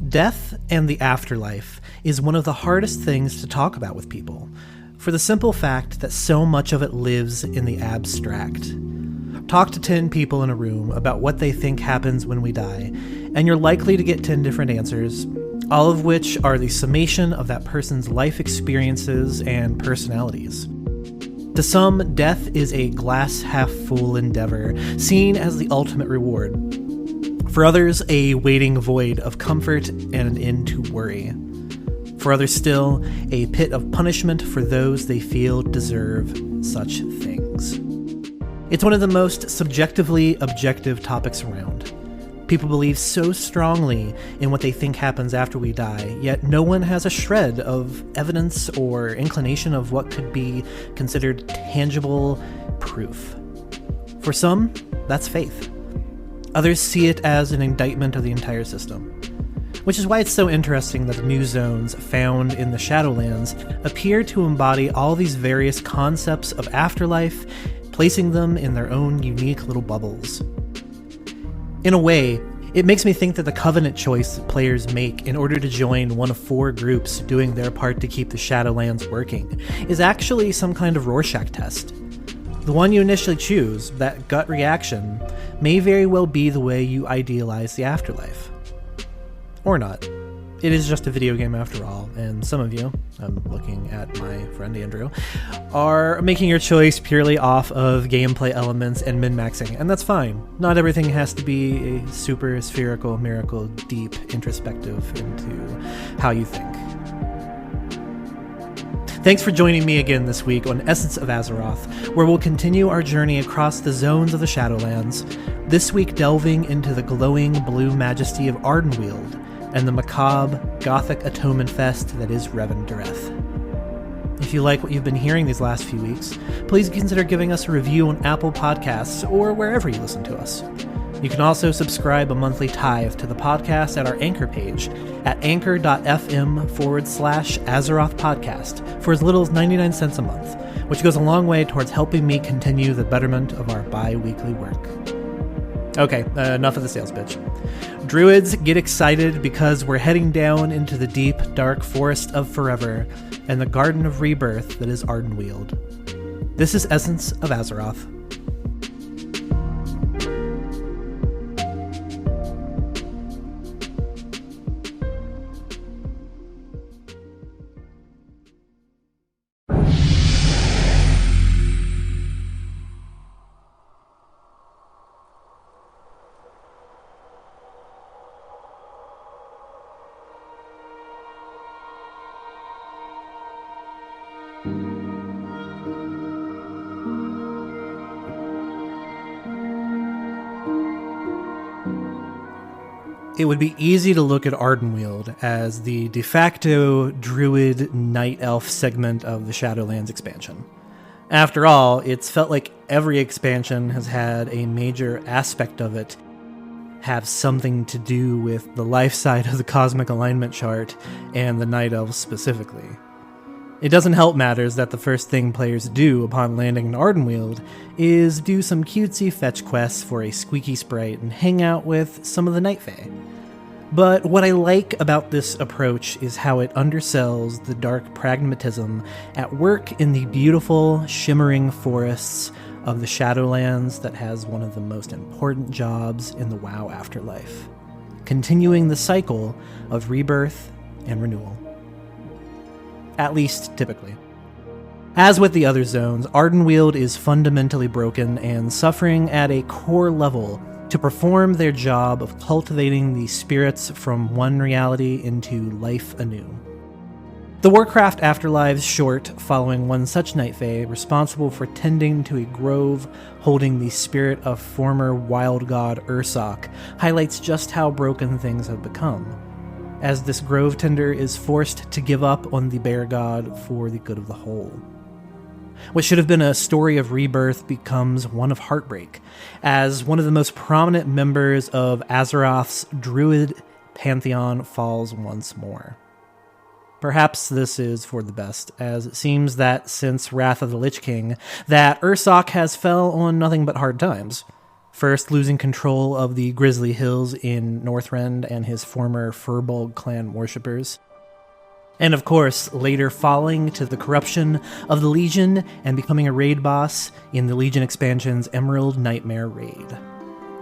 Death and the afterlife is one of the hardest things to talk about with people, for the simple fact that so much of it lives in the abstract. Talk to 10 people in a room about what they think happens when we die, and you're likely to get 10 different answers, all of which are the summation of that person's life experiences and personalities. To some, death is a glass-half-full endeavor, seen as the ultimate reward. For others, a waiting void of comfort and an end to worry. For others still, a pit of punishment for those they feel deserve such things. It's one of the most subjectively objective topics around. People believe so strongly in what they think happens after we die, yet no one has a shred of evidence or inclination of what could be considered tangible proof. For some, that's faith. Others see it as an indictment of the entire system. Which is why it's so interesting that the new zones found in the Shadowlands appear to embody all these various concepts of afterlife, placing them in their own unique little bubbles. In a way, it makes me think that the Covenant choice that players make in order to join one of 4 groups doing their part to keep the Shadowlands working is actually some kind of Rorschach test. The one you initially choose, that gut reaction, may very well be the way you idealize the afterlife. Or not. It is just a video game after all, and some of you, I'm looking at my friend Andrew, are making your choice purely off of gameplay elements and min-maxing, and that's fine. Not everything has to be a super spherical, miracle, deep introspective into how you think. Thanks for joining me again this week on Essence of Azeroth, where we'll continue our journey across the zones of the Shadowlands, this week delving into the glowing blue majesty of Ardenweald and the macabre, gothic atonement fest that is Revendreth. If you like what you've been hearing these last few weeks, please consider giving us a review on Apple Podcasts or wherever you listen to us. You can also subscribe a monthly tithe to the podcast at our Anchor page at anchor.fm/Azeroth podcast for as little as 99 cents a month, which goes a long way towards helping me continue the betterment of our bi-weekly work. Okay, enough of the sales pitch. Druids, get excited because we're heading down into the deep, dark forest of Forever and the Garden of Rebirth that is Ardenweald. This is Essence of Azeroth. It would be easy to look at Ardenweald as the de facto druid night elf segment of the Shadowlands expansion. After all, it's felt like every expansion has had a major aspect of it have something to do with the life side of the cosmic alignment chart and the night elves specifically. It doesn't help matters that the first thing players do upon landing in Ardenweald is do some cutesy fetch quests for a squeaky sprite and hang out with some of the Night Fae. But what I like about this approach is how it undersells the dark pragmatism at work in the beautiful, shimmering forests of the Shadowlands that has one of the most important jobs in the WoW afterlife, continuing the cycle of rebirth and renewal. At least, typically. As with the other zones, Ardenweald is fundamentally broken and suffering at a core level to perform their job of cultivating the spirits from one reality into life anew. The Warcraft Afterlives short following one such Night Fae responsible for tending to a grove holding the spirit of former wild god Ursoc highlights just how broken things have become, as this grove tender is forced to give up on the bear god for the good of the whole. What should have been a story of rebirth becomes one of heartbreak, as one of the most prominent members of Azeroth's druid pantheon falls once more. Perhaps this is for the best, as it seems that since Wrath of the Lich King, that Ursoc has fell on nothing but hard times. first losing control of the Grizzly Hills in Northrend and his former Furbolg clan worshippers. And of course, later falling to the corruption of the Legion and becoming a raid boss in the Legion expansion's Emerald Nightmare raid.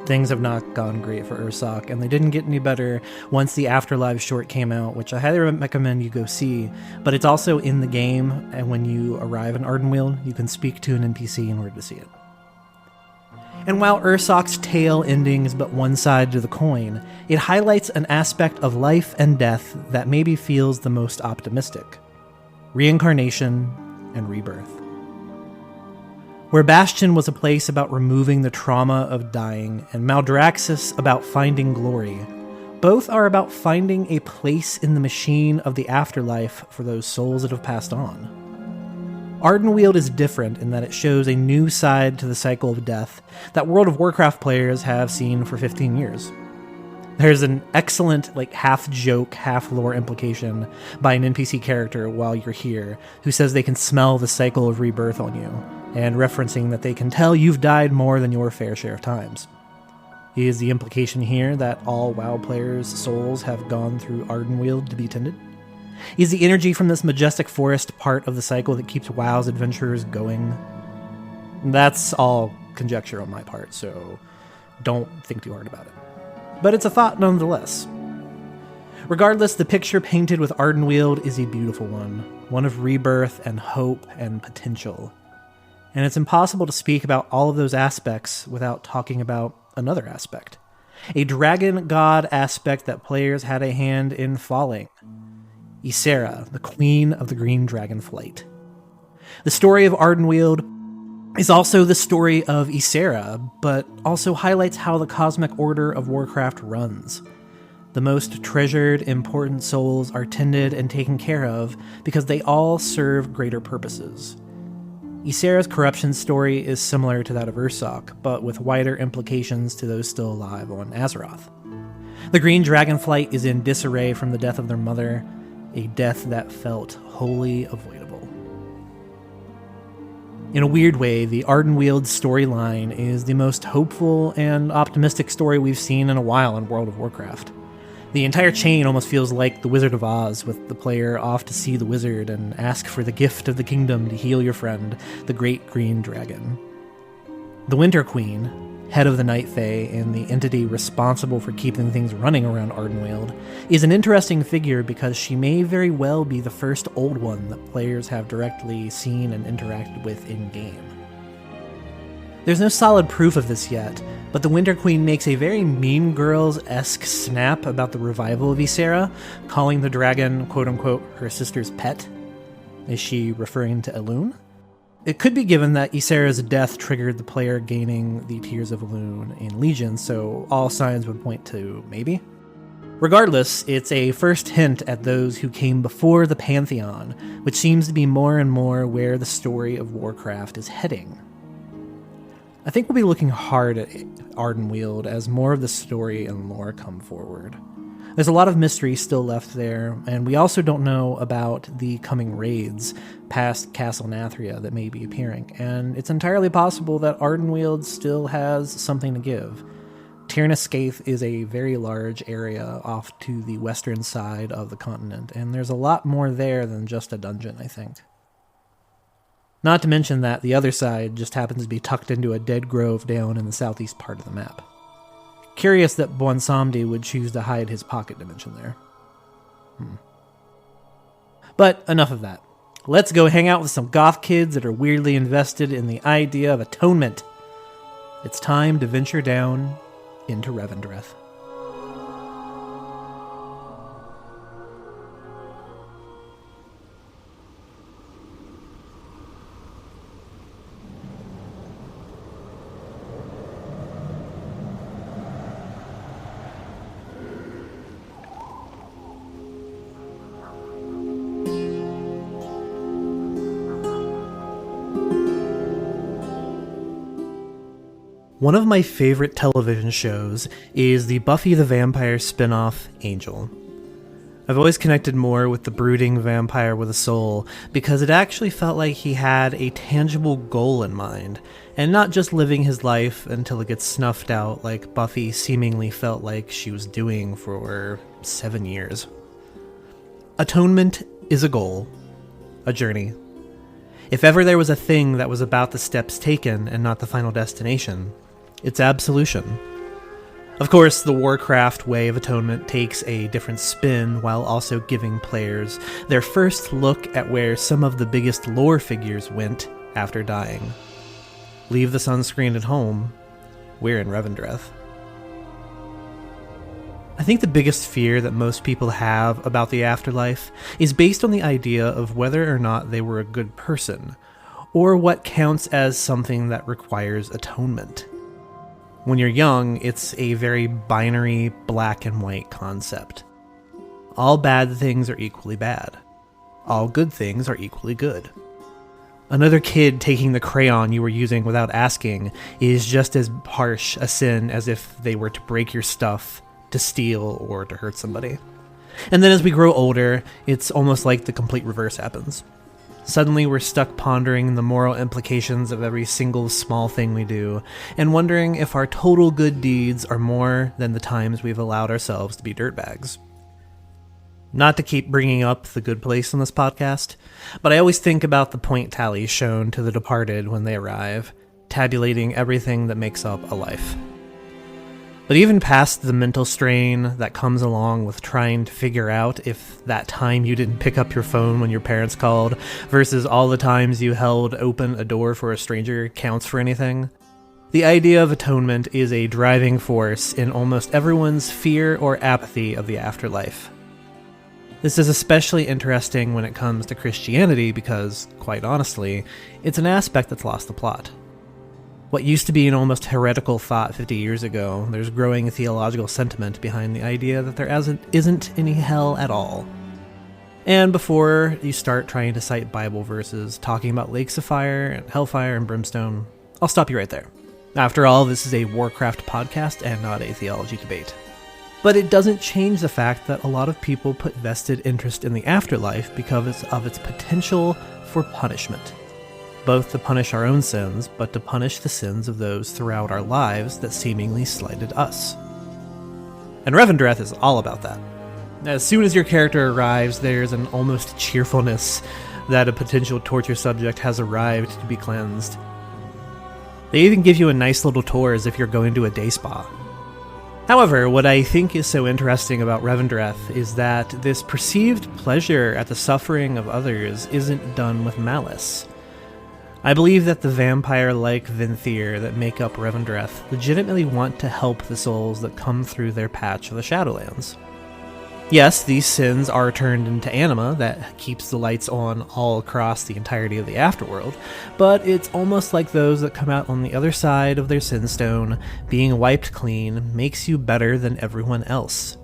Things have not gone great for Ursoc, and they didn't get any better once the Afterlife short came out, which I highly recommend you go see, but it's also in the game, and when you arrive in Ardenweald, you can speak to an NPC in order to see it. And while Ursoc's tale ending is but one side to the coin, it highlights an aspect of life and death that maybe feels the most optimistic: reincarnation and rebirth. Where Bastion was a place about removing the trauma of dying, and Maldraxxus about finding glory, both are about finding a place in the machine of the afterlife for those souls that have passed on. Ardenweald is different in that it shows a new side to the cycle of death that World of Warcraft players have seen for 15 years. There's an excellent, half-joke, half-lore implication by an NPC character while you're here, who says they can smell the cycle of rebirth on you, and referencing that they can tell you've died more than your fair share of times. Is the implication here that all WoW players' souls have gone through Ardenweald to be tended? Is the energy from this majestic forest part of the cycle that keeps WoW's adventurers going? That's all conjecture on my part, so don't think too hard about it. But it's a thought nonetheless. Regardless, the picture painted with Ardenweald is a beautiful one of rebirth and hope and potential. And it's impossible to speak about all of those aspects without talking about another aspect. A dragon god aspect that players had a hand in falling. Ysera, the queen of the Green Dragon Flight. The story of Ardenweald is also the story of Ysera, but also highlights how the cosmic order of Warcraft runs. The most treasured, important souls are tended and taken care of because they all serve greater purposes. Ysera's corruption story is similar to that of Ursoc, but with wider implications to those still alive on Azeroth. The Green Dragonflight is in disarray from the death of their mother, a death that felt wholly avoidable. In a weird way, the Ardenweald storyline is the most hopeful and optimistic story we've seen in a while in World of Warcraft. The entire chain almost feels like The Wizard of Oz, with the player off to see the wizard and ask for the gift of the kingdom to heal your friend, the Great Green Dragon. The Winter Queen, head of the Night Fae and the entity responsible for keeping things running around Ardenweald, is an interesting figure because she may very well be the first Old One that players have directly seen and interacted with in-game. There's no solid proof of this yet, but the Winter Queen makes a very Mean Girls-esque snap about the revival of Ysera, calling the dragon, quote-unquote, her sister's pet. Is she referring to Elune? It could be given that Ysera's death triggered the player gaining the Tears of Elune in Legion, so all signs would point to maybe. Regardless, it's a first hint at those who came before the Pantheon, which seems to be more and more where the story of Warcraft is heading. I think we'll be looking hard at Ardenweald as more of the story and lore come forward. There's a lot of mystery still left there, and we also don't know about the coming raids past Castle Nathria that may be appearing, and it's entirely possible that Ardenweald still has something to give. Tyrannus Skaith is a very large area off to the western side of the continent, and there's a lot more there than just a dungeon, I think. Not to mention that the other side just happens to be tucked into a dead grove down in the southeast part of the map. Curious that Bwonsamdi would choose to hide his pocket dimension there. But enough of that. Let's go hang out with some goth kids that are weirdly invested in the idea of atonement. It's time to venture down into Revendreth. One of my favorite television shows is the Buffy the Vampire spin-off, Angel. I've always connected more with the brooding vampire with a soul because it actually felt like he had a tangible goal in mind, and not just living his life until it gets snuffed out like Buffy seemingly felt like she was doing for 7 years. Atonement is a goal, a journey. If ever there was a thing that was about the steps taken and not the final destination, it's absolution. Of course, the Warcraft way of atonement takes a different spin while also giving players their first look at where some of the biggest lore figures went after dying. Leave the sunscreen at home, we're in Revendreth. I think the biggest fear that most people have about the afterlife is based on the idea of whether or not they were a good person, or what counts as something that requires atonement. When you're young, it's a very binary, black and white concept. All bad things are equally bad. All good things are equally good. Another kid taking the crayon you were using without asking is just as harsh a sin as if they were to break your stuff, to steal, or to hurt somebody. And then as we grow older, it's almost like the complete reverse happens. Suddenly we're stuck pondering the moral implications of every single small thing we do, and wondering if our total good deeds are more than the times we've allowed ourselves to be dirtbags. Not to keep bringing up the good place in this podcast, but I always think about the point tallies shown to the departed when they arrive, tabulating everything that makes up a life. But even past the mental strain that comes along with trying to figure out if that time you didn't pick up your phone when your parents called versus all the times you held open a door for a stranger counts for anything, the idea of atonement is a driving force in almost everyone's fear or apathy of the afterlife. This is especially interesting when it comes to Christianity because, quite honestly, it's an aspect that's lost the plot. What used to be an almost heretical thought 50 years ago, there's growing theological sentiment behind the idea that there isn't any hell at all. And before you start trying to cite Bible verses talking about lakes of fire and hellfire and brimstone, I'll stop you right there. After all, this is a Warcraft podcast and not a theology debate. But it doesn't change the fact that a lot of people put vested interest in the afterlife because of its potential for punishment. Both to punish our own sins, but to punish the sins of those throughout our lives that seemingly slighted us. And Revendreth is all about that. As soon as your character arrives, there's an almost cheerfulness that a potential torture subject has arrived to be cleansed. They even give you a nice little tour as if you're going to a day spa. However, what I think is so interesting about Revendreth is that this perceived pleasure at the suffering of others isn't done with malice. I believe that the vampire-like Venthyr that make up Revendreth legitimately want to help the souls that come through their patch of the Shadowlands. Yes, these sins are turned into anima that keeps the lights on all across the entirety of the afterworld, but it's almost like those that come out on the other side of their sin stone, being wiped clean, makes you better than everyone else.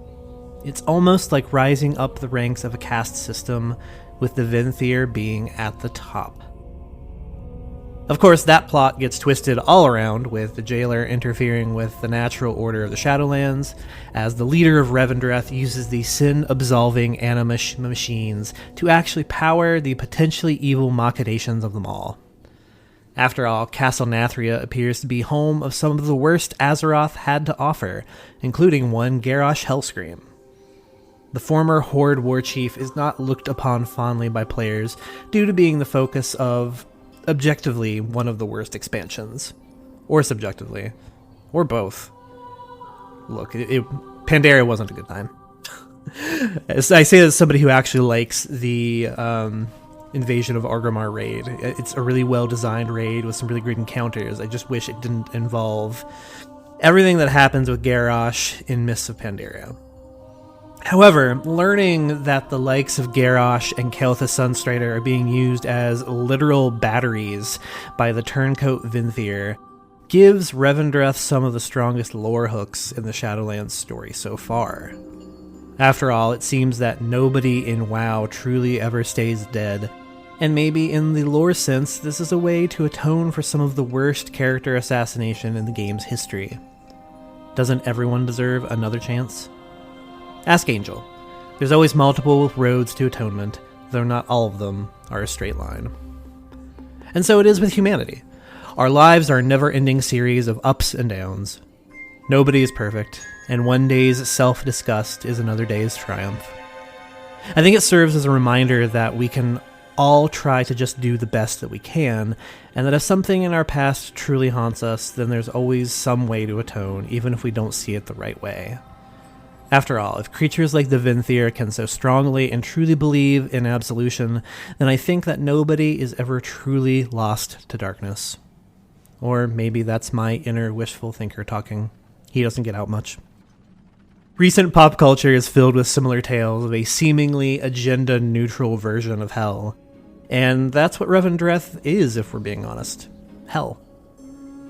It's almost like rising up the ranks of a caste system, with the Venthyr being at the top. Of course, that plot gets twisted all around, with the jailer interfering with the natural order of the Shadowlands, as the leader of Revendreth uses the sin-absolving anima machines to actually power the potentially evil machinations of them all. After all, Castle Nathria appears to be home of some of the worst Azeroth had to offer, including one Garrosh Hellscream. The former Horde warchief is not looked upon fondly by players due to being the focus of objectively one of the worst expansions. Or subjectively. Or both. Look, Pandaria wasn't a good time. As I say as somebody who actually likes the Invasion of Orgrimmar raid. It's a really well-designed raid with some really great encounters. I just wish it didn't involve everything that happens with Garrosh in Mists of Pandaria. However, learning that the likes of Garrosh and Kael'thas Sunstrider are being used as literal batteries by the turncoat Venthyr gives Revendreth some of the strongest lore hooks in the Shadowlands story so far. After all, it seems that nobody in WoW truly ever stays dead, and maybe in the lore sense, this is a way to atone for some of the worst character assassination in the game's history. Doesn't everyone deserve another chance? Ask Angel. There's always multiple roads to atonement, though not all of them are a straight line. And so it is with humanity. Our lives are a never-ending series of ups and downs. Nobody is perfect, and one day's self-disgust is another day's triumph. I think it serves as a reminder that we can all try to just do the best that we can, and that if something in our past truly haunts us, then there's always some way to atone, even if we don't see it the right way. After all, if creatures like the Vinthier can so strongly and truly believe in absolution, then I think that nobody is ever truly lost to darkness. Or maybe that's my inner wishful thinker talking. He doesn't get out much. Recent pop culture is filled with similar tales of a seemingly agenda-neutral version of hell. And that's what Rebirth is, if we're being honest. Hell.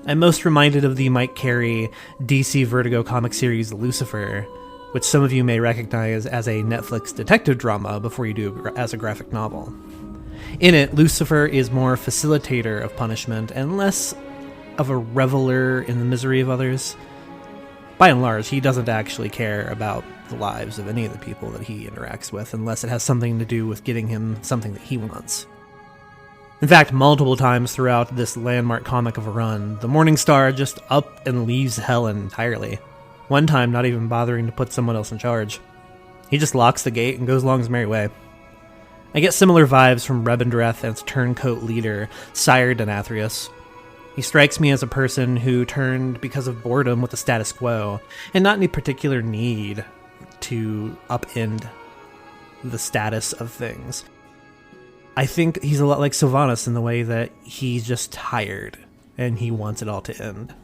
I'm most reminded of the Mike Carey DC Vertigo comic series Lucifer, which some of you may recognize as a Netflix detective drama before you do as a graphic novel. In it, Lucifer is more facilitator of punishment and less of a reveler in the misery of others. By and large, he doesn't actually care about the lives of any of the people that he interacts with, unless it has something to do with getting him something that he wants. In fact, multiple times throughout this landmark comic of a run, the Morningstar just up and leaves hell entirely. One time not even bothering to put someone else in charge. He just locks the gate and goes along his merry way. I get similar vibes from Rebirth and its turncoat leader, Sire Denathrius. He strikes me as a person who turned because of boredom with the status quo, and not any particular need to upend the status of things. I think he's a lot like Sylvanas in the way that he's just tired, and he wants it all to end.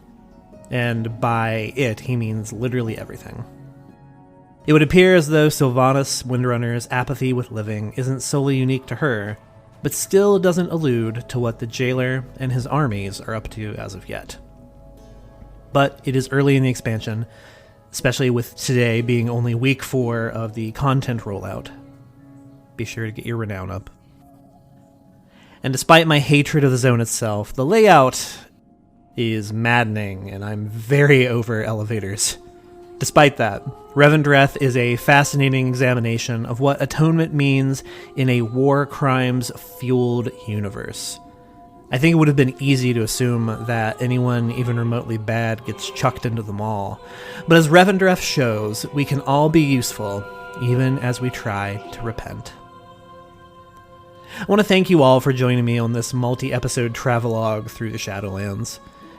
And by it, he means literally everything. It would appear as though Sylvanas Windrunner's apathy with living isn't solely unique to her, but still doesn't allude to what the jailer and his armies are up to as of yet. But it is early in the expansion, especially with today being only week 4 of the content rollout. Be sure to get your renown up. And despite my hatred of the zone itself, the layout is maddening, and I'm very over elevators. Despite that, Rebirth is a fascinating examination of what atonement means in a war crimes-fueled universe. I think it would have been easy to assume that anyone even remotely bad gets chucked into the maw. But as Rebirth shows, we can all be useful, even as we try to repent. I want to thank you all for joining me on this multi-episode travelogue through the Shadowlands.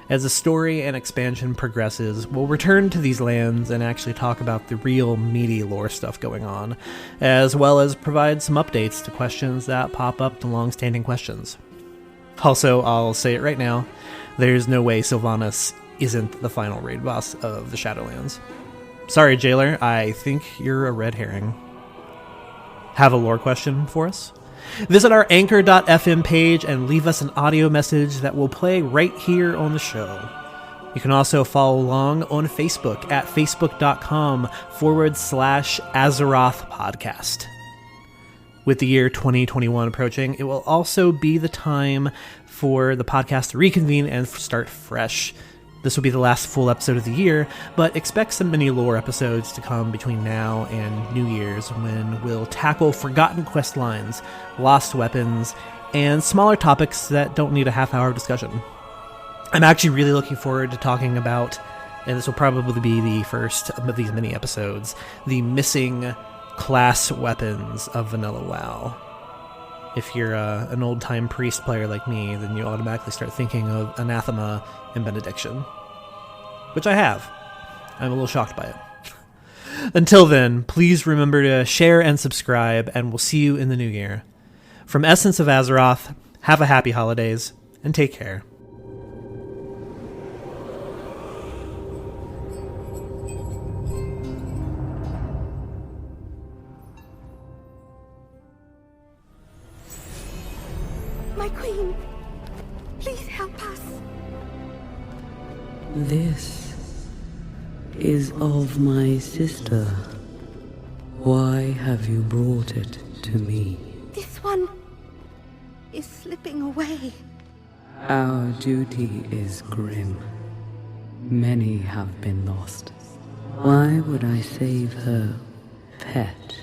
As the story and expansion progresses, we'll return to these lands and actually talk about the real meaty lore stuff going on, as well as provide some updates to questions that pop up to long-standing questions. Also, I'll say it right now, there's no way Sylvanas isn't the final raid boss of the Shadowlands. Sorry, Jailer, I think you're a red herring. Have a lore question for us? Visit our anchor.fm page and leave us an audio message that will play right here on the show. You can also follow along on Facebook at facebook.com/Azeroth podcast. With the year 2021 approaching, it will also be the time for the podcast to reconvene and start fresh. This will be the last full episode of the year, but expect some mini lore episodes to come between now and New Year's when we'll tackle forgotten quest lines, lost weapons, and smaller topics that don't need a half-hour of discussion. I'm actually really looking forward to talking about, and this will probably be the first of these mini episodes, the missing class weapons of Vanilla WoW. If you're an old-time priest player like me, then you automatically start thinking of Anathema and Benediction. Which I have. I'm a little shocked by it. Until then, please remember to share and subscribe, and we'll see you in the new year. From Essence of Azeroth, have a happy holidays, and take care. My queen, please help us. This is of my sister. Why have you brought it to me? This one is slipping away. Our duty is grim. Many have been lost. Why would I save her pet